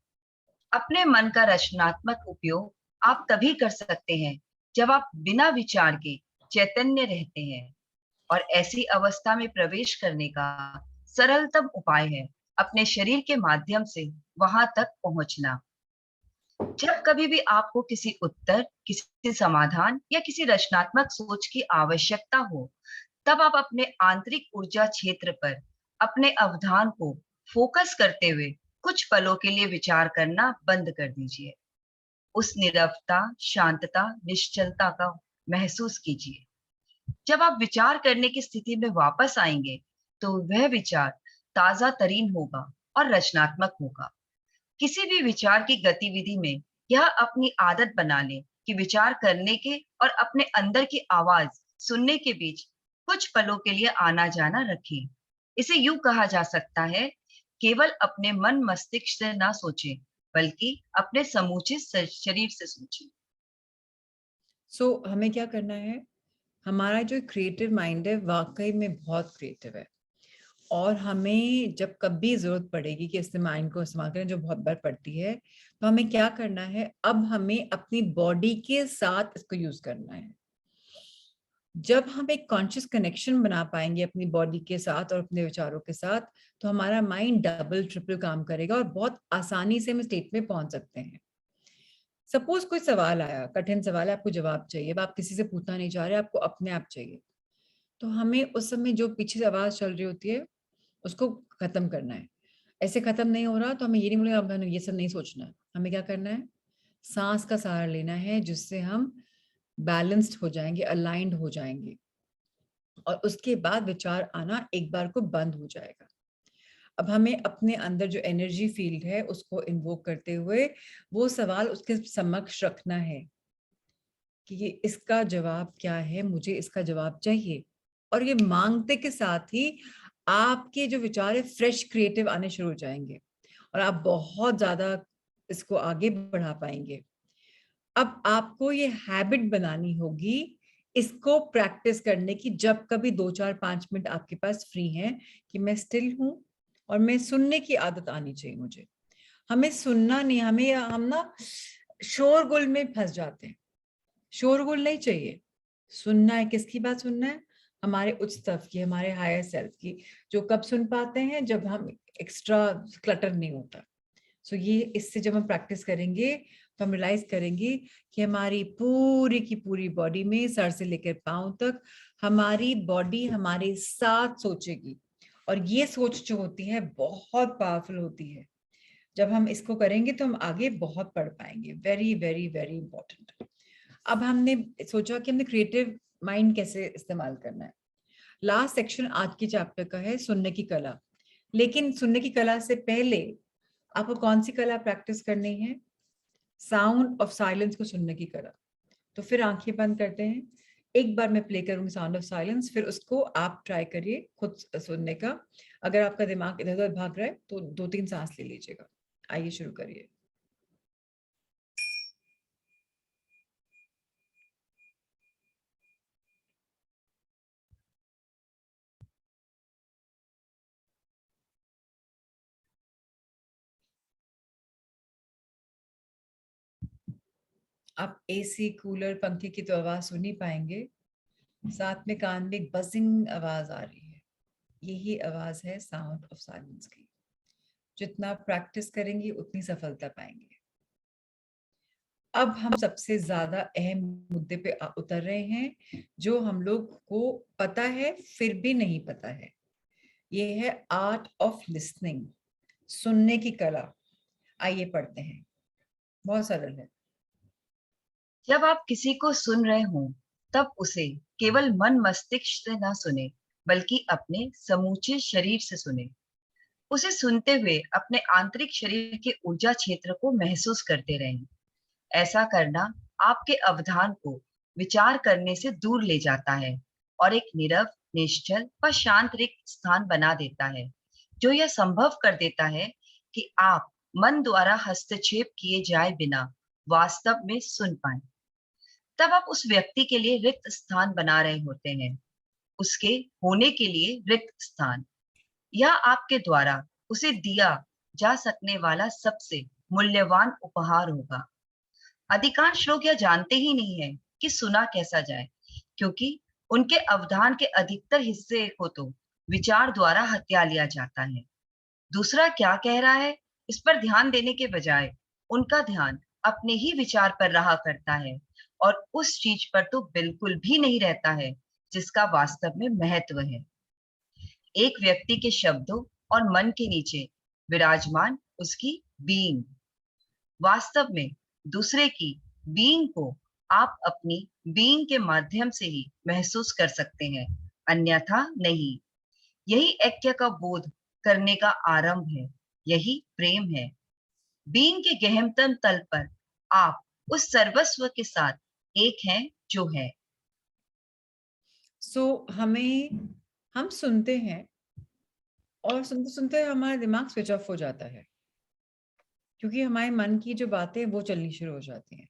अपने मन का रचनात्मक उपयोग आप तभी कर सकते हैं जब आप बिना विचार के चैतन्य रहते हैं, और ऐसी अवस्था में प्रवेश करने का सरलतम उपाय है अपने शरीर के माध्यम से वहां तक पहुंचना। जब कभी भी आपको किसी उत्तर, किसी समाधान या किसी रचनात्मक सोच की आवश्यकता हो, तब आप अपने आंतरिक ऊर्जा क्षेत्र पर अपने अवधान को फोकस करते हुए कुछ पलों के लिए विचार करना बंद कर दीजिए। उस नीरवता, शांतता, निश्चलता का महसूस कीजिए। जब आप विचार करने की स्थिति में वापस आएंगे, तो वह विचार ताजा तरीन होगा और रचनात्मक होगा। किसी भी विचार की गतिविधि में यह अपनी आदत बना लें कि विचार करने के और अपने अंदर की आवाज सुनने के बीच कुछ पलों के लिए आना जाना रखें। इसे यूं कहा जा सकता है, केवल अपने मन मस्तिष्क से ना सोचें, बल्कि अपने समूचे शरीर से सोचें। हमें क्या करना है, हमारा जो क्रिएटिव माइंड है वाकई में बहुत क्रिएटिव है, और हमें जब कभी जरूरत पड़ेगी कि इस माइंड को इस्तेमाल करें, जो बहुत बार पड़ती है, तो हमें क्या करना है, अब हमें अपनी बॉडी के साथ इसको यूज करना है। जब हम एक कॉन्शियस कनेक्शन बना पाएंगे अपनी बॉडी के साथ और अपने विचारों के साथ, तो हमारा माइंड डबल ट्रिपल काम करेगा और बहुत आसानी से हम स्टेट में पहुंच सकते हैं। सपोज कोई सवाल आया, कठिन सवाल है, आपको जवाब चाहिए, अब आप किसी से पूछना नहीं चाह रहे, आपको अपने आप चाहिए, तो हमें उस समय जो पीछे से आवाज चल रही होती है उसको खत्म करना है। ऐसे खत्म नहीं हो रहा तो हमें ये नहीं बोलेगा अब ये सब नहीं सोचना है। हमें क्या करना है, सांस का सहारा लेना है, जिससे हम बैलेंस्ड हो जाएंगे, अलाइंड हो जाएंगे, और उसके बाद विचार आना एक बार को बंद हो जाएगा। अब हमें अपने अंदर जो एनर्जी फील्ड है उसको इन्वोक करते हुए वो सवाल उसके समक्ष रखना है कि ये इसका जवाब क्या है, मुझे इसका जवाब चाहिए। और ये मांगते के साथ ही आपके जो विचार है फ्रेश क्रिएटिव आने शुरू हो जाएंगे, और आप बहुत ज्यादा इसको आगे बढ़ा पाएंगे। अब आपको ये हैबिट बनानी होगी इसको प्रैक्टिस करने की, जब कभी 2-4-5 मिनट आपके पास फ्री हैं, कि मैं स्टिल हूं और मैं सुनने की आदत आनी चाहिए मुझे। हमें सुनना नहीं, हमें हम ना शोरगुल में फंस जाते हैं। शोरगुल नहीं चाहिए, सुनना है। किसकी बात सुनना है, हमारे उच्च स्तर की, हमारे हायर सेल्फ की। जो कब सुन पाते हैं, जब हम एक्स्ट्रा क्लटर नहीं होता। ये इससे जब हम प्रैक्टिस करेंगे तो हम रियलाइज करेंगे कि हमारी पूरी की पूरी बॉडी में सर से लेकर पांव तक हमारी बॉडी हमारे साथ सोचेगी, और ये सोच जो होती है बहुत पावरफुल होती है। जब हम इसको करेंगे तो हम आगे बहुत पढ़ पाएंगे। Very very very important. अब हमने सोचा कि हमने क्रिएटिव माइंड कैसे इस्तेमाल करना है। लास्ट सेक्शन आज के चैप्टर का है सुनने की कला। लेकिन सुनने की कला से पहले आपको कौन सी कला प्रैक्टिस करनी है, साउंड ऑफ साइलेंस को सुनने की कला। तो फिर आंखें बंद करते हैं, एक बार मैं प्ले करूंगी साउंड ऑफ साइलेंस, फिर उसको आप ट्राई करिए खुद सुनने का। अगर आपका दिमाग इधर उधर भाग रहा है तो 2-3 सांस ले लीजिएगा। आइए शुरू करिए। आप एसी, कूलर, पंखे की तो आवाज सुन ही पाएंगे, साथ में कान में एक बजिंग आवाज आ रही है। यही आवाज है साउंड ऑफ साइलेंस की। जितना प्रैक्टिस करेंगे उतनी सफलता पाएंगे। अब हम सबसे ज्यादा अहम मुद्दे पे उतर रहे हैं, जो हम लोग को पता है फिर भी नहीं पता है। ये है आर्ट ऑफ लिसनिंग, सुनने की कला। आइए पढ़ते हैं, बहुत सरल है। जब आप किसी को सुन रहे हो, तब उसे केवल मन मस्तिष्क से ना सुने, बल्कि अपने समूचे शरीर से सुने। उसे सुनते हुए अपने आंतरिक शरीर के ऊर्जा क्षेत्र को महसूस करते रहें। ऐसा करना आपके अवधान को विचार करने से दूर ले जाता है और एक नीरव, निश्चल व शांत रिक्त स्थान बना देता है, जो यह संभव कर देता है कि आप मन द्वारा हस्तक्षेप किए जाए बिना वास्तव में सुन पाएं। तब आप उस व्यक्ति के लिए रिक्त स्थान बना रहे होते हैं, उसके होने के लिए रिक्त स्थान। यह आपके द्वारा उसे दिया जा सकने वाला सबसे मूल्यवान उपहार होगा। अधिकांश लोग यह जानते ही नहीं है कि सुना कैसा जाए, क्योंकि उनके अवधान के अधिकतर हिस्से को तो विचार द्वारा हत्या लिया जाता है। दूसरा क्या कह रहा है, इस पर ध्यान देने के बजाय उनका ध्यान अपने ही विचार पर रहा करता है और उस चीज पर तो बिल्कुल भी नहीं रहता है जिसका वास्तव में महत्व है। एक व्यक्ति के शब्दों और मन के नीचे विराजमान उसकी बीइंग। वास्तव में दूसरे की बीइंग को आप अपनी बीइंग के माध्यम से ही महसूस कर सकते हैं, अन्यथा नहीं। यही ऐक्य का बोध करने का आरंभ है, यही प्रेम है। बीइंग के गहनतम तल पर आप उस सर्वस्व के साथ एक हैं जो है। हम सुनते हैं और सुनते सुनते हमारा दिमाग स्विच ऑफ हो जाता है, क्योंकि हमारे मन की जो बातें वो चलनी शुरू हो जाती हैं।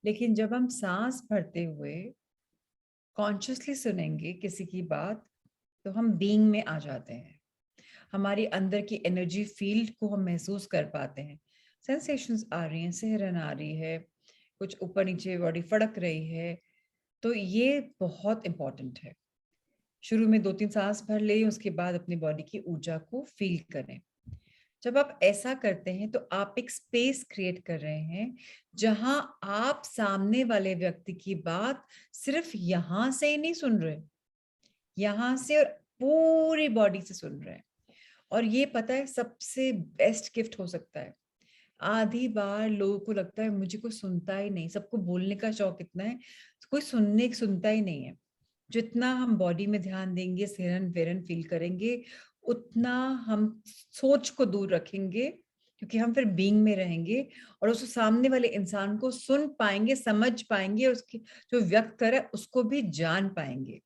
लेकिन जब हम सांस भरते हुए कॉन्शियसली सुनेंगे किसी की बात, तो हम बीइंग में आ जाते हैं। हमारी अंदर की एनर्जी फील्ड को हम महसूस कर पाते हैं। सेंसेशंस आ रही हैं, सिहरन आ रही है, कुछ ऊपर नीचे बॉडी फड़क रही है। तो ये बहुत इंपॉर्टेंट है। शुरू में 2-3 सांस भर लें, उसके बाद अपनी बॉडी की ऊर्जा को फील करें। जब आप ऐसा करते हैं तो आप एक स्पेस क्रिएट कर रहे हैं, जहां आप सामने वाले व्यक्ति की बात सिर्फ यहां से ही नहीं सुन रहे, यहां से और पूरी बॉडी से सुन रहे हैं। और ये पता है सबसे बेस्ट गिफ्ट हो सकता है। आधी बार लोगों को लगता है मुझे कोई सुनता ही नहीं, सबको बोलने का शौक इतना है, कोई सुनता ही नहीं है। जितना हम बॉडी में ध्यान देंगे, सिरन वेरन फील करेंगे, उतना हम सोच को दूर रखेंगे, क्योंकि हम फिर बीइंग में रहेंगे और उस सामने वाले इंसान को सुन पाएंगे, समझ पाएंगे और उसकी जो व्यक्त कर रहा है उसको भी जान पाएंगे।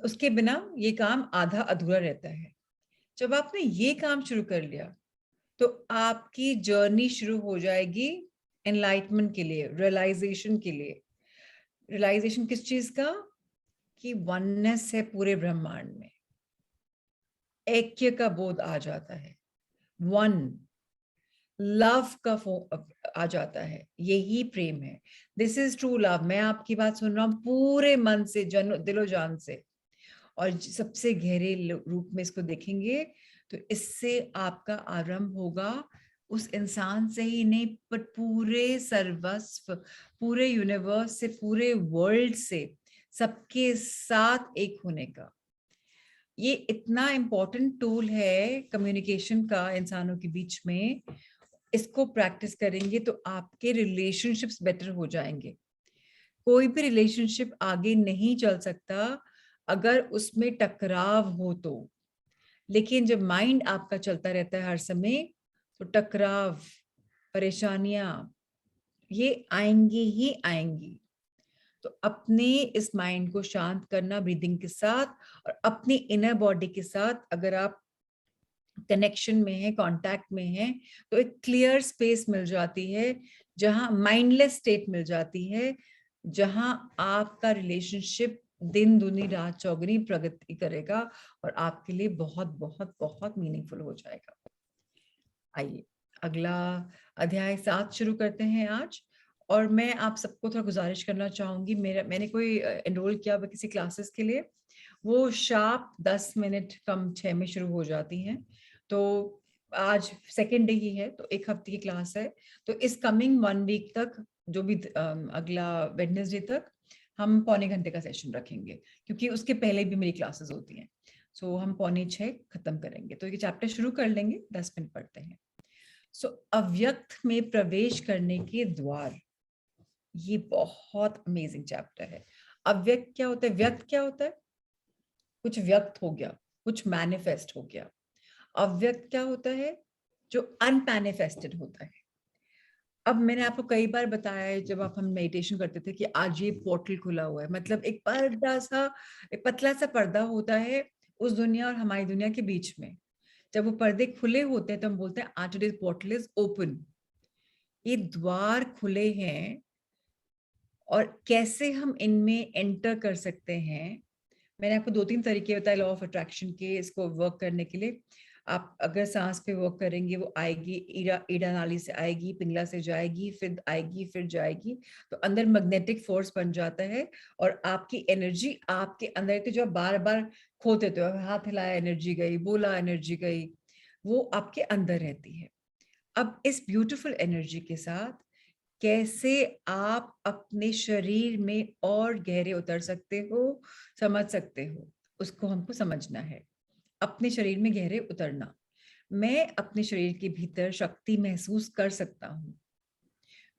उसके बिना ये काम आधा अधूरा रहता है। जब आपने ये काम शुरू कर लिया, तो आपकी जर्नी शुरू हो जाएगी एनलाइटमेंट के लिए, रियलाइजेशन के लिए। रियलाइजेशन किस चीज का? कि वननेस है पूरे ब्रह्मांड में, ऐक्य का बोध आ जाता है, वन लव का आ जाता है। यही प्रेम है, दिस इज ट्रू लव। मैं आपकी बात सुन रहा हूं पूरे मन से, दिलो जान से, और सबसे गहरे रूप में इसको देखेंगे, तो इससे आपका आरंभ होगा उस इंसान से ही नहीं, पर पूरे सर्वस्व, पूरे यूनिवर्स से, पूरे वर्ल्ड से, सबके साथ एक होने का। ये इतना इम्पोर्टेंट टूल है कम्युनिकेशन का इंसानों के बीच में। इसको प्रैक्टिस करेंगे तो आपके रिलेशनशिप्स बेटर हो जाएंगे। कोई भी रिलेशनशिप आगे नहीं चल सकता अगर उसमें टकराव हो तो। लेकिन जब माइंड आपका चलता रहता है हर समय, तो टकराव, परेशानियां ये आएंगी ही आएंगी। तो अपने इस माइंड को शांत करना ब्रीदिंग के साथ, और अपनी इनर बॉडी के साथ अगर आप कनेक्शन में है, कांटेक्ट में है, तो एक क्लियर स्पेस मिल जाती है, जहां माइंडलेस स्टेट मिल जाती है, जहां आपका रिलेशनशिप दिन दुनी रात चौगुनी प्रगति करेगा और आपके लिए बहुत बहुत बहुत मीनिंगफुल हो जाएगा। आइए अगला अध्याय 7 शुरू करते हैं आज। और मैं आप सबको थोड़ा गुजारिश करना चाहूंगी, मैंने कोई एनरोल किया हुआ किसी क्लासेस के लिए, वो शार्प 10 मिनट कम 6 में शुरू हो जाती हैं। तो आज सेकेंड डे ही है, तो 1 हफ्ते की क्लास है। तो इस कमिंग 1 वीक तक, जो भी अगला वेडनेसडे तक हम पौने घंटे का सेशन रखेंगे, क्योंकि उसके पहले भी मेरी क्लासेस होती हैं। सो हम 5:45 खत्म करेंगे। तो ये चैप्टर शुरू कर लेंगे, 10 मिनट पढ़ते हैं। सो अव्यक्त में प्रवेश करने के द्वार, ये बहुत अमेजिंग चैप्टर है। अव्यक्त क्या होता है? व्यक्त क्या होता है? कुछ व्यक्त हो गया, कुछ मैनिफेस्ट हो गया। अव्यक्त क्या होता है? जो अनमैनिफेस्टेड होता है। अब मैंने आपको कई बार बताया है, जब आप हम मेडिटेशन करते थे, कि आज ये पोर्टल खुला हुआ है, मतलब एक पर्दा सा, एक पतला सा पर्दा होता है उस दुनिया और हमारी दुनिया के बीच में। जब वो पर्दे खुले होते हैं तो हम बोलते हैं आज टुडेज पोर्टल इज ओपन। ये द्वार खुले हैं, और कैसे हम इनमें एंटर कर सकते हैं। मैंने आपको 2-3 तरीके बताए लॉ ऑफ अट्रैक्शन के, इसको वर्क करने के लिए। आप अगर सांस पे वर्क करेंगे, वो आएगी, ईड़ा नाली से आएगी, पिंगला से जाएगी, फिर आएगी, फिर जाएगी, तो अंदर मैग्नेटिक फोर्स बन जाता है, और आपकी एनर्जी आपके अंदर रहती है। जो आप बार बार खोते थे, हाथ हिलाया एनर्जी गई, बोला एनर्जी गई, वो आपके अंदर रहती है। अब इस ब्यूटीफुल एनर्जी के साथ कैसे आप अपने शरीर में और गहरे उतर सकते हो, समझ सकते हो, उसको हमको समझना है। अपने शरीर में गहरे उतरना, मैं अपने शरीर के भीतर शक्ति महसूस कर सकता हूँ,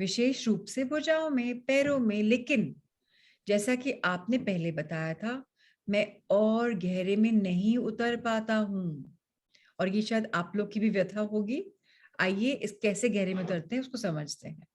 विशेष रूप से भुजाओं में, पैरों में। लेकिन जैसा कि आपने पहले बताया था, मैं और गहरे में नहीं उतर पाता हूँ, और ये शायद आप लोग की भी व्यथा होगी। आइए इस कैसे गहरे में उतरते हैं उसको समझते हैं।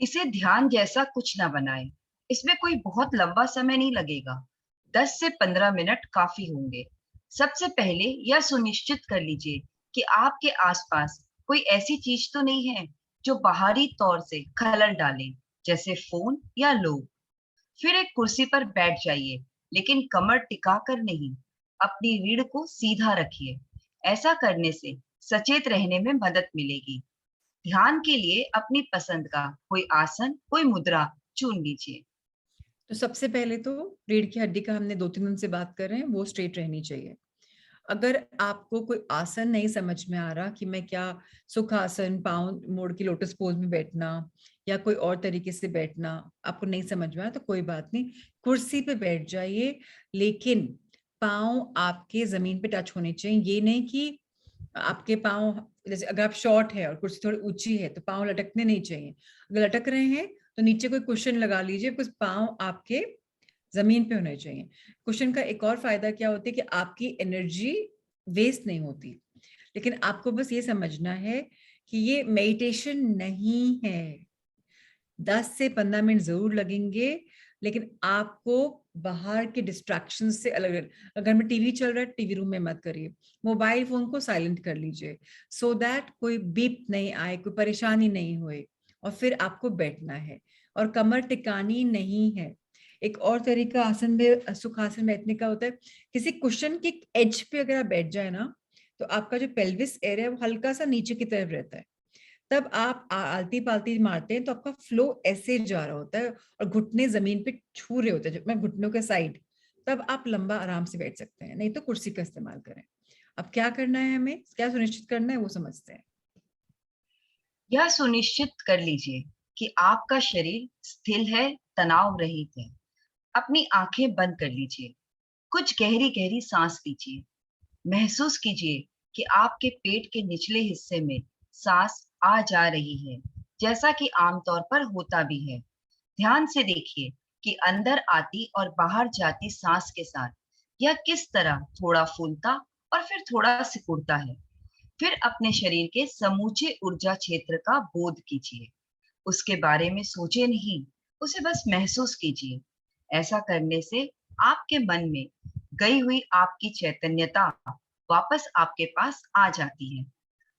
इसे ध्यान जैसा कुछ ना बनाएं। इसमें कोई बहुत लंबा समय नहीं लगेगा। 10 से 15 मिनट काफी होंगे। सबसे पहले यह सुनिश्चित कर लीजिए कि आपके आसपास कोई ऐसी चीज तो नहीं है जो बाहरी तौर से खलल डाले, जैसे फोन या लोग। फिर एक कुर्सी पर बैठ जाइए, लेकिन कमर टिकाकर नहीं। अपनी रीढ़ को सीधा रखिए। ऐसा करने से सचेत रहने में मदद मिलेगी। ध्यान के लिए अपनी पसंद का कोई आसन, कोई मुद्रा चुन लीजिए। तो सबसे पहले तो रीढ़ की हड्डी का हमने 2-3 दिन से बात कर रहे हैं, वो स्ट्रेट रहनी चाहिए। अगर आपको कोई आसन नहीं समझ में आ रहा कि मैं क्या, सुखासन, पाँव मोड़ के लोटस पोज में बैठना, या कोई और तरीके से बैठना आपको नहीं समझ में आया, तो कोई बात नहीं, कुर्सी पे बैठ जाइए। लेकिन पाँव आपके जमीन पे टच होने चाहिए। ये नहीं कि आपके पाँव, जैसे अगर आप शॉर्ट है और कुर्सी थोड़ी ऊंची है तो पाँव लटकने नहीं चाहिए। अगर लटक रहे हैं तो नीचे कोई कुशन लगा लीजिए, कुछ पाँव आपके जमीन पे होने चाहिए। कुशन का एक और फायदा क्या होता है कि आपकी एनर्जी वेस्ट नहीं होती। लेकिन आपको बस ये समझना है कि ये मेडिटेशन नहीं है। 10 से 15 मिनट जरूर लगेंगे, लेकिन आपको बाहर के डिस्ट्रैक्शन से अलग, अगर में टीवी चल रहा है, टीवी रूम में मत करिए। मोबाइल फोन को साइलेंट कर लीजिए, सो दैट कोई बीप नहीं आए, कोई परेशानी नहीं होए। और फिर आपको बैठना है, और कमर टिकानी नहीं है। एक और तरीका आसन में, सुखासन बैठने का होता है, किसी कुशन के एज पे अगर आप बैठ जाए ना, तो आपका जो पेल्विस एरिया है वो हल्का सा नीचे की तरफ रहता है। तब आप आलती पालती मारते हैं तो आपका फ्लो ऐसे जा रहा होता है, और घुटने जमीन पे छू रहे होते हैं, मैं घुटनों के साइड। तब आप लंबा आराम से बैठ सकते हैं, नहीं तो कुर्सी का इस्तेमाल करें। अब क्या करना है, हमें क्या सुनिश्चित करना है वो समझते हैं। यह सुनिश्चित कर लीजिए कि आपका शरीर स्थिर है, तनाव रहित है। अपनी आंखें बंद कर लीजिए। कुछ गहरी गहरी सांस लीजिए। महसूस कीजिए कि आपके पेट के निचले हिस्से में सांस आ जा रही है, जैसा कि आमतौर पर होता भी है। ध्यान से देखिए कि अंदर आती और बाहर जाती सांस के साथ यह किस तरह थोड़ा फूलता और फिर थोड़ा सिकुड़ता है। फिर अपने शरीर के समूचे ऊर्जा क्षेत्र का बोध कीजिए। उसके बारे में सोचे नहीं, उसे बस महसूस कीजिए। ऐसा करने से आपके मन में गई हुई आपकी चैतन्यता वापस आपके पास आ जाती है।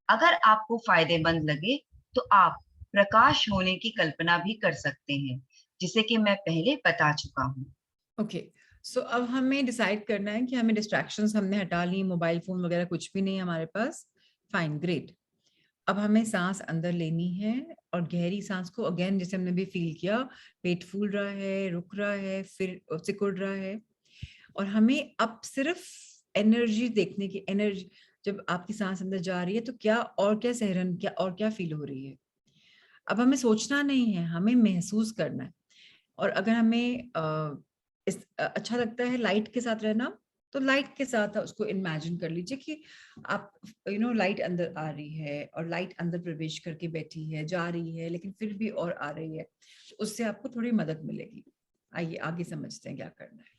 अगर आपको फायदेमंद लगे तो आप प्रकाश होने की कल्पना भी कर सकते हैं, जिसे कि मैं पहले बता चुका हूँ। ओके, सो अब हमें डिसाइड करना है कि हमें डिस्ट्रैक्शंस हमने हटा ली, मोबाइल फोन वगैरह कुछ भी नहीं है हमारे पास। Fine, great. अब हमें सांस अंदर लेनी है, और गहरी सांस को अगेन जैसे हमने भी फील किया, पेट फूल रहा है, रुक रहा है, फिर सिकुड़ रहा है। और हमें अब सिर्फ एनर्जी देखने की, एनर्जी जब आपकी सांस अंदर जा रही है तो क्या और क्या सहरन, क्या और क्या फील हो रही है। अब हमें सोचना नहीं है, हमें महसूस करना है। और अगर हमें अच्छा लगता है लाइट के साथ रहना, तो लाइट के साथ उसको इमेजिन कर लीजिए कि आप लाइट अंदर आ रही है और लाइट अंदर प्रवेश करके बैठी है, जा रही है, लेकिन फिर भी और आ रही है। उससे आपको थोड़ी मदद मिलेगी। आइए आगे समझते हैं क्या करना है।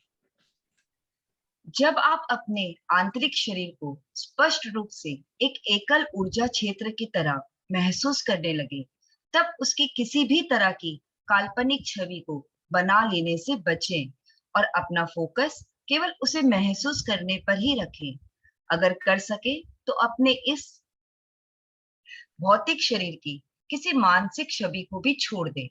जब आप अपने आंतरिक शरीर को स्पष्ट रूप से एक एकल ऊर्जा क्षेत्र की तरह महसूस करने लगे, तब उसकी किसी भी तरह की काल्पनिक छवि को बना लेने से बचें और अपना फोकस केवल उसे महसूस करने पर ही रखें। अगर कर सके तो अपने इस भौतिक शरीर की किसी मानसिक छवि को भी छोड़ दें।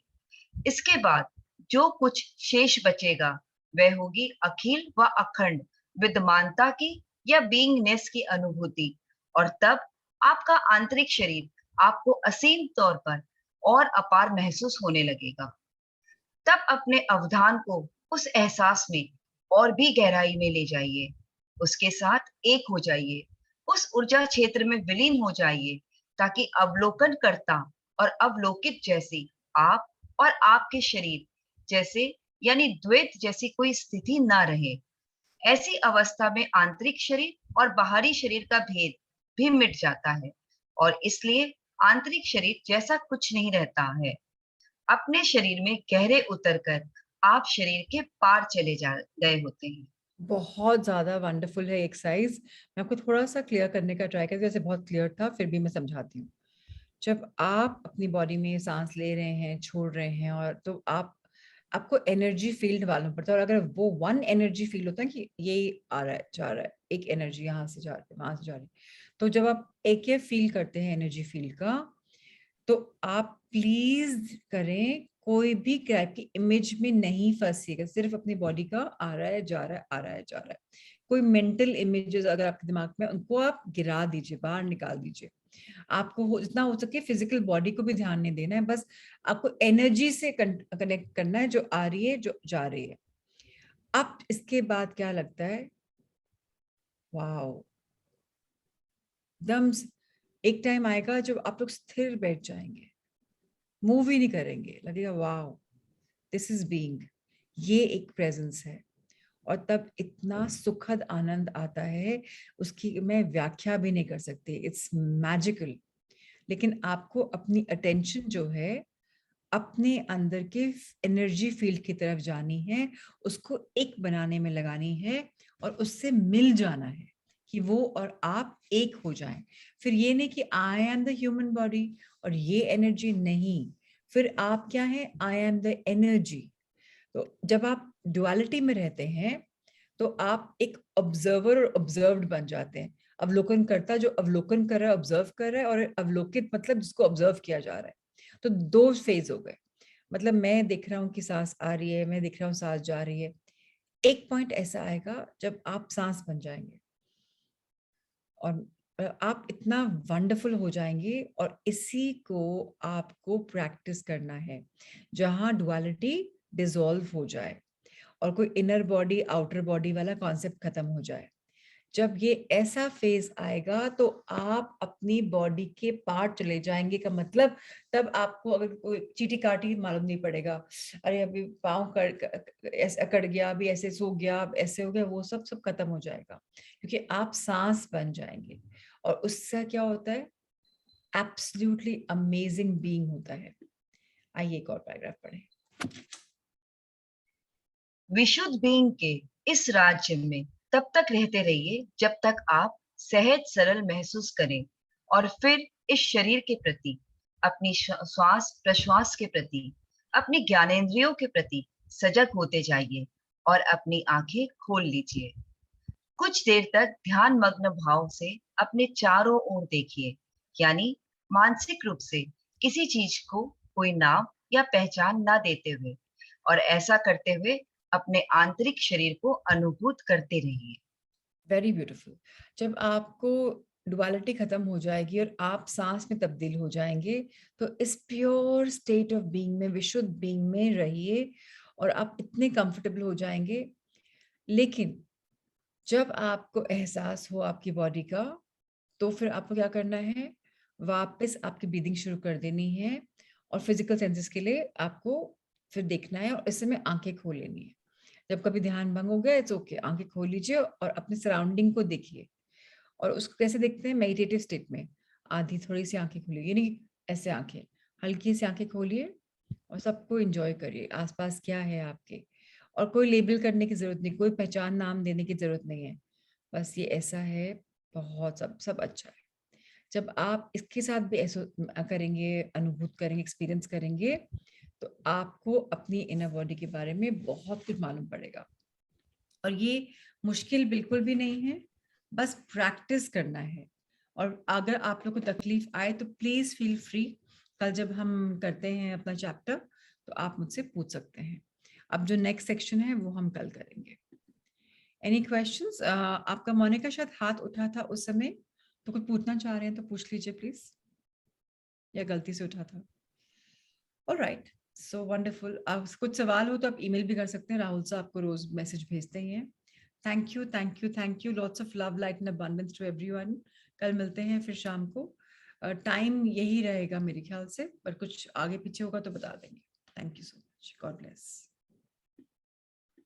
इसके बाद जो कुछ शेष बचेगा वह होगी अखिल व अखंड विद्यमानता की या बीइंगनेस की अनुभूति, और तब आपका आंतरिक शरीर आपको असीम तौर पर और अपार महसूस होने लगेगा। तब अपने अवधान को उस एहसास में और भी गहराई में ले जाइए, उसके साथ एक हो जाइए, उस ऊर्जा क्षेत्र में विलीन हो जाइए, ताकि अवलोकनकर्ता और अवलोकित जैसी आप और आपके शरीर जैसे यानी द्वैत जैसी कोई स्थिति ना रहे। ऐसी अवस्था में आंतरिक शरीर और बाहरी शरीर का भेद भी मिट जाता है, और इसलिए आंतरिक शरीर जैसा कुछ नहीं रहता है। अपने शरीर में गहरे उतरकर आप शरीर के पार चले जा गए होते हैं। बहुत ज्यादा वंडरफुल है एक्सरसाइज। मैं आपको थोड़ा सा क्लियर करने का ट्राई करती हूँ, वैसे बहुत क्लियर था, फिर भी मैं समझाती हूँ। जब आप अपनी बॉडी में सांस ले रहे हैं, छोड़ रहे हैं, और तो आपको एनर्जी फील्ड मालूम पड़ता है। और अगर वो वन एनर्जी फील होता है कि ये आ रहा है, जा रहा है, एक एनर्जी यहाँ से जा रही है, वहां से जा रही है, तो जब आप एक ये फील करते हैं एनर्जी फील्ड का, तो आप प्लीज करें, कोई भी क्रैप की इमेज में नहीं फंसिएगा। सिर्फ अपनी बॉडी का आ रहा है, जा रहा है, आ रहा है, जा रहा है। कोई मेंटल इमेजेस अगर आपके दिमाग में, उनको आप गिरा दीजिए, बाहर निकाल दीजिए। आपको जितना हो सके फिजिकल बॉडी को भी ध्यान नहीं देना है, बस आपको एनर्जी से कनेक्ट करना है, जो आ रही है, जो जा रही है। अब इसके बाद क्या लगता है, वाओ, एकदम एक टाइम आएगा जब आप लोग स्थिर बैठ जाएंगे, मूव ही नहीं करेंगे, लगेगा वाओ, दिस इज बीइंग, ये एक प्रेजेंस है। और तब इतना सुखद आनंद आता है, उसकी मैं व्याख्या भी नहीं कर सकती, इट्स मैजिकल। लेकिन आपको अपनी अटेंशन जो है अपने अंदर के एनर्जी फील्ड की तरफ जानी है, उसको एक बनाने में लगानी है, और उससे मिल जाना है कि वो और आप एक हो जाएं। फिर ये नहीं कि I am the human body और ये एनर्जी नहीं, फिर आप क्या है, आई एम द एनर्जी। तो जब आप डुअलिटी में रहते हैं तो आप एक ऑब्जर्वर और ऑब्जर्व्ड बन जाते हैं। अवलोकन करता जो अवलोकन कर रहा है, ऑब्जर्व कर रहा है, और अवलोकित मतलब जिसको ऑब्जर्व किया जा रहा है। तो दो फेज हो गए, मतलब मैं देख रहा हूँ कि सांस आ रही है, मैं देख रहा हूँ सांस जा रही है। एक पॉइंट ऐसा आएगा जब आप सांस बन जाएंगे, और आप इतना वंडरफुल हो जाएंगे। और इसी को आपको प्रैक्टिस करना है, जहां डुअलिटी डिसॉल्व हो जाए और कोई इनर बॉडी आउटर बॉडी वाला कॉन्सेप्ट खत्म हो जाए। जब ये ऐसा फेज आएगा तो आप अपनी बॉडी के पार्ट चले जाएंगे का मतलब, तब आपको अगर कोई चीटी काटी मालूम नहीं पड़ेगा, अरे अभी पाँव ऐसे अकड़ गया, अभी ऐसे सो गया, अब ऐसे हो गया, वो सब सब खत्म हो जाएगा, क्योंकि आप सांस बन जाएंगे। और उससे क्या होता है, एब्सोल्युटली अमेजिंग बीइंग होता है। आइए एक और पैराग्राफ पढ़ें। विशुद्ध बीइंग के इस राज्य में तब तक रहते रहिए जब तक आप सहज सरल महसूस करें, और फिर इस शरीर के प्रति, अपनी श्वास प्रश्वास के प्रति, अपनी ज्ञानेंद्रियों के प्रति सजग होते जाइए और अपनी आंखें खोल लीजिए। कुछ देर तक ध्यान मग्न भाव से अपने चारों ओर देखिए, यानी मानसिक रूप से किसी चीज को कोई नाम या पहचान ना देते हुए, और ऐसा करते हुए अपने आंतरिक शरीर को अनुभूत करते रहिए। Very beautiful. जब आपको डुअलिटी खत्म हो जाएगी और आप सांस में तब्दील हो जाएंगे, तो इस प्योर स्टेट ऑफ बीइंग में, विशुद्ध बीइंग में रहिए, और आप इतने कंफर्टेबल हो जाएंगे। लेकिन जब आपको एहसास हो आपकी बॉडी का, तो फिर आपको क्या करना है, वापस आपकी ब्रीदिंग शुरू कर देनी है, और फिजिकल सेंसेस के लिए आपको फिर देखना है, और इस समय आंखें खोल लेनी है। जब कभी ध्यान भंग हो गया, इट्स ओके, आंखें खोल लीजिए और अपने सराउंडिंग को देखिए। और उसको कैसे देखते हैं, मेडिटेटिव स्टेट में, आधी थोड़ी सी आंखें खोलिए, यानी ऐसे आंखें, हल्की सी आंखें खोलिए और सबको एंजॉय करिए, आसपास क्या है आपके। और कोई लेबल करने की जरूरत नहीं, कोई पहचान नाम देने की जरूरत नहीं है, बस ये ऐसा है, बहुत सब सब अच्छा है। जब आप इसके साथ भी ऐसा करेंगे, अनुभूत करेंगे, एक्सपीरियंस करेंगे, तो आपको अपनी इनर बॉडी के बारे में बहुत कुछ मालूम पड़ेगा। और ये मुश्किल बिल्कुल भी नहीं है, बस प्रैक्टिस करना है। और अगर आप लोग को तकलीफ आए तो प्लीज फील फ्री, कल जब हम करते हैं अपना चैप्टर तो आप मुझसे पूछ सकते हैं। अब जो नेक्स्ट सेक्शन है वो हम कल करेंगे। Any questions? आपका मोनिका शायद हाथ उठा था उस समय, तो कुछ पूछना चाह रहे हैं तो पूछ लीजिए प्लीज, या गलती से उठा था? Alright, so wonderful. कुछ सवाल हो तो आप ईमेल भी कर सकते हैं, राहुल साहब आपको रोज मैसेज भेजते ही हैं। Thank you, thank you, thank you, lots of love, light and abundance to everyone. कल मिलते हैं फिर शाम को। टाइम यही रहेगा मेरे ख्याल से, पर कुछ आगे पीछे होगा तो बता देंगे। Thank you so much, God bless.